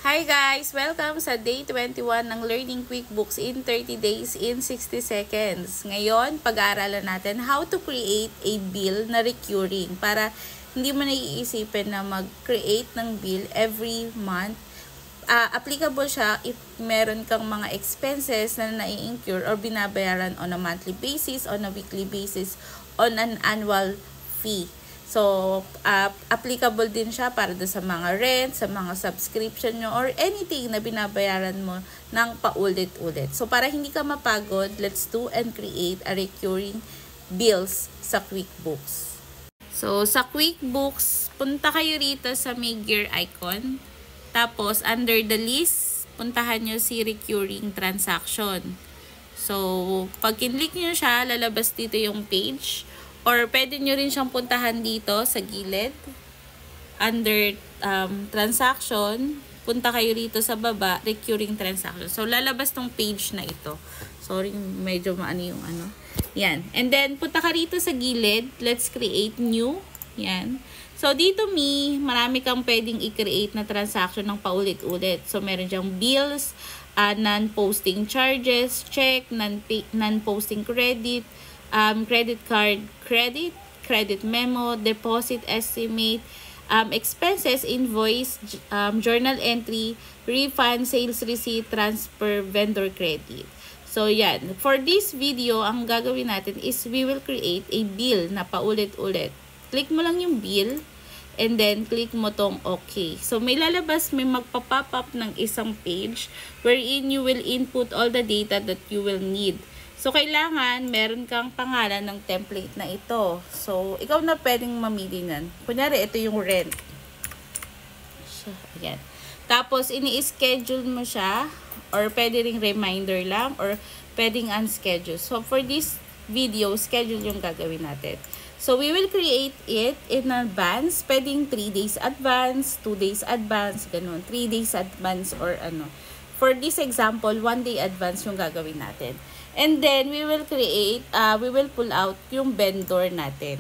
Hi guys! Welcome sa day 21 ng Learning QuickBooks in 30 days in 60 seconds. Ngayon, pag-aaralan natin how to create a bill na recurring para hindi mo naiisipin na mag-create ng bill every month. Applicable siya if meron kang mga expenses na nai-incur or binabayaran on a monthly basis, on a weekly basis, on an annual fee. So, applicable din siya para sa mga rent, sa mga subscription nyo, or anything na binabayaran mo ng paulit-ulit. So, para hindi ka mapagod, let's do and create a recurring bills sa QuickBooks. So, sa QuickBooks, punta kayo rito sa may gear icon. Tapos, under the list, puntahan nyo si recurring transaction. So, pag kinlik nyo siya, lalabas dito yung page. Or pwede nyo rin siyang puntahan dito sa gilid. Under transaction, punta kayo rito sa baba, recurring transaction. So, lalabas tong page na ito. Sorry, medyo maano yung ano. Yan. And then, punta ka rito sa gilid. Let's create new. Yan. So, dito marami kang pwedeng i-create na transaction ng paulit-ulit. So, meron dyang bills, non-posting charges, check, non-posting credit, credit card credit memo, deposit estimate, expenses invoice, journal entry, refund, sales receipt, transfer, vendor credit. So yan, for this video, ang gagawin natin is we will create a bill na paulit-ulit. Click mo lang yung bill and then click mo tong okay. So may magpa-pop up ng isang page wherein you will input all the data that you will need. So, kailangan meron kang pangalan ng template na ito. So, ikaw na pwedeng mamili nan. Kunyari, ito yung rent. So, ayan. Tapos, ini-schedule mo siya or pwede ring reminder lang or pwedeng unschedule. So, for this video, schedule yung gagawin natin. So, we will create it in advance. Pwedeng 3 days advance, 2 days advance, ganun. 3 days advance or ano. For this example, 1 day advance yung gagawin natin. And then, we will pull out yung vendor natin.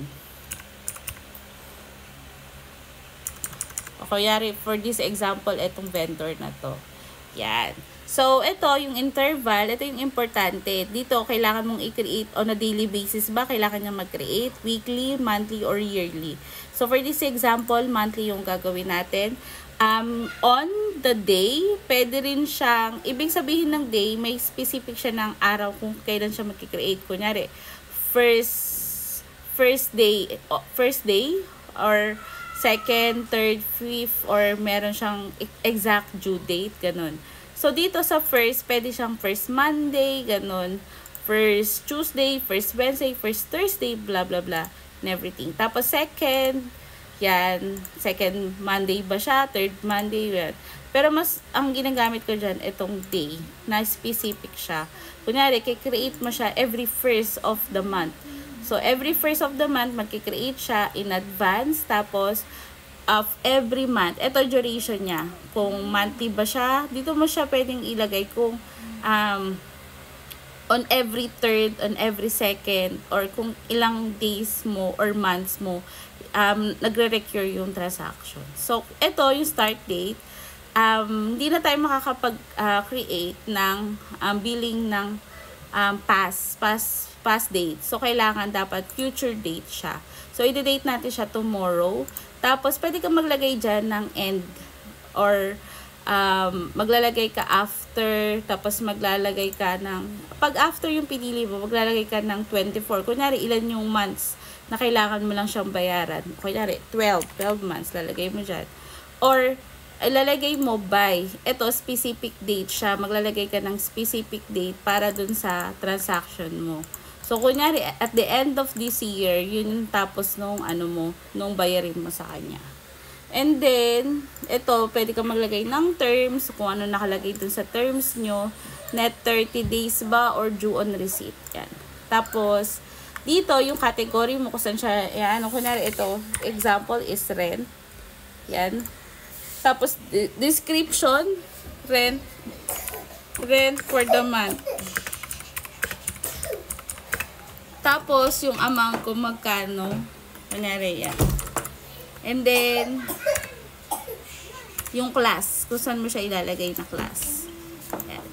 O kayari, for this example, itong vendor na to. Yan. So, ito, yung interval, ito yung importante. Dito, kailangan mong i-create on a daily basis ba? Kailangan niya mag-create weekly, monthly, or yearly. So, for this example, monthly yung gagawin natin. On the day, pwede rin siyang, ibig sabihin ng day, may specific siya ng araw kung kailan siya mag-create. Kunyari, first day, or second, third, fifth, or meron siyang exact due date, ganun. So, dito sa first, pwede siyang first Monday, ganun. First Tuesday, first Wednesday, first Thursday, blah, blah, blah, and everything. Tapos, second Monday ba siya? Third Monday, yan. Pero ang ginagamit ko dyan, itong day, na specific siya. Kunyari, kikreate mo siya every first of the month. So, every first of the month, magkikreate siya in advance. Tapos, of every month, ito duration niya. Kung monthly ba siya, dito mo siya pwedeng ilagay kung on every third, on every second, or kung ilang days mo or months mo, nagre-recur yung transaction. So, ito yung start date. Hindi na tayo makakapag-create ng billing ng past date. So, kailangan dapat future date siya. So, i-date natin siya tomorrow. Tapos, pwede kang maglagay dyan ng end or maglalagay ka after, tapos maglalagay ka ng, pag after yung pinili mo, maglalagay ka ng 24. Kunyari, ilan yung months na kailangan mo lang siyang bayaran. Kunyari, 12 months, lalagay mo dyan. Or, ilalagay mo by, ito, specific date siya. Maglalagay ka ng specific date para dun sa transaction mo. So, kunyari, at the end of this year, yun yung tapos nung bayarin mo sa kanya. And then, ito, pwede ka maglagay ng terms, kung ano nakalagay dun sa terms nyo, net 30 days ba, or due on receipt. Yan. Tapos, dito, yung category mo, kung saan siya, yan, kunyari, ito, example is rent. Yan. Tapos, description, rent for the month. Tapos, yung amount kung magkano, kunyari, yan. And then, yung class. kung saan mo siya ilalagay na class. Ayan.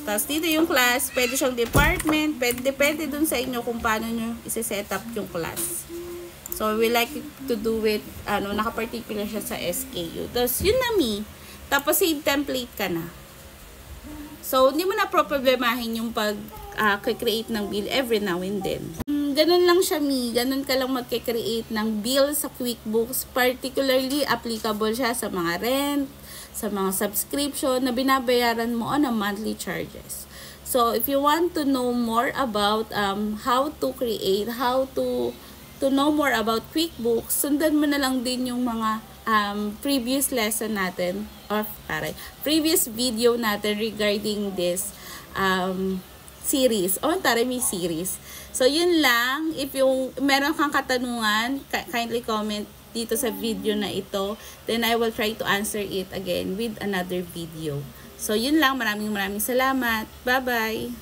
Tapos dito yung class, pwede siyang department, depende dun sa inyo kung paano nyo isi-set up yung class. So, we like to do it, naka-particular siya sa SKU. Tapos, yun na Tapos, save template ka na. So, hindi mo na problemahin yung pag-create ng bill every now and then. Ganun lang siya, Ganun ka lang mag-create ng bill sa QuickBooks. Particularly, applicable siya sa mga rent, sa mga subscription na binabayaran mo on a monthly charges. So, if you want to know more about how to create, how to know more about QuickBooks, sundan mo na lang din yung mga previous lesson natin or previous video natin regarding this series. May series. So, yun lang. If meron kang katanungan, kindly comment dito sa video na ito. Then, I will try to answer it again with another video. So, yun lang. Maraming salamat. Bye-bye!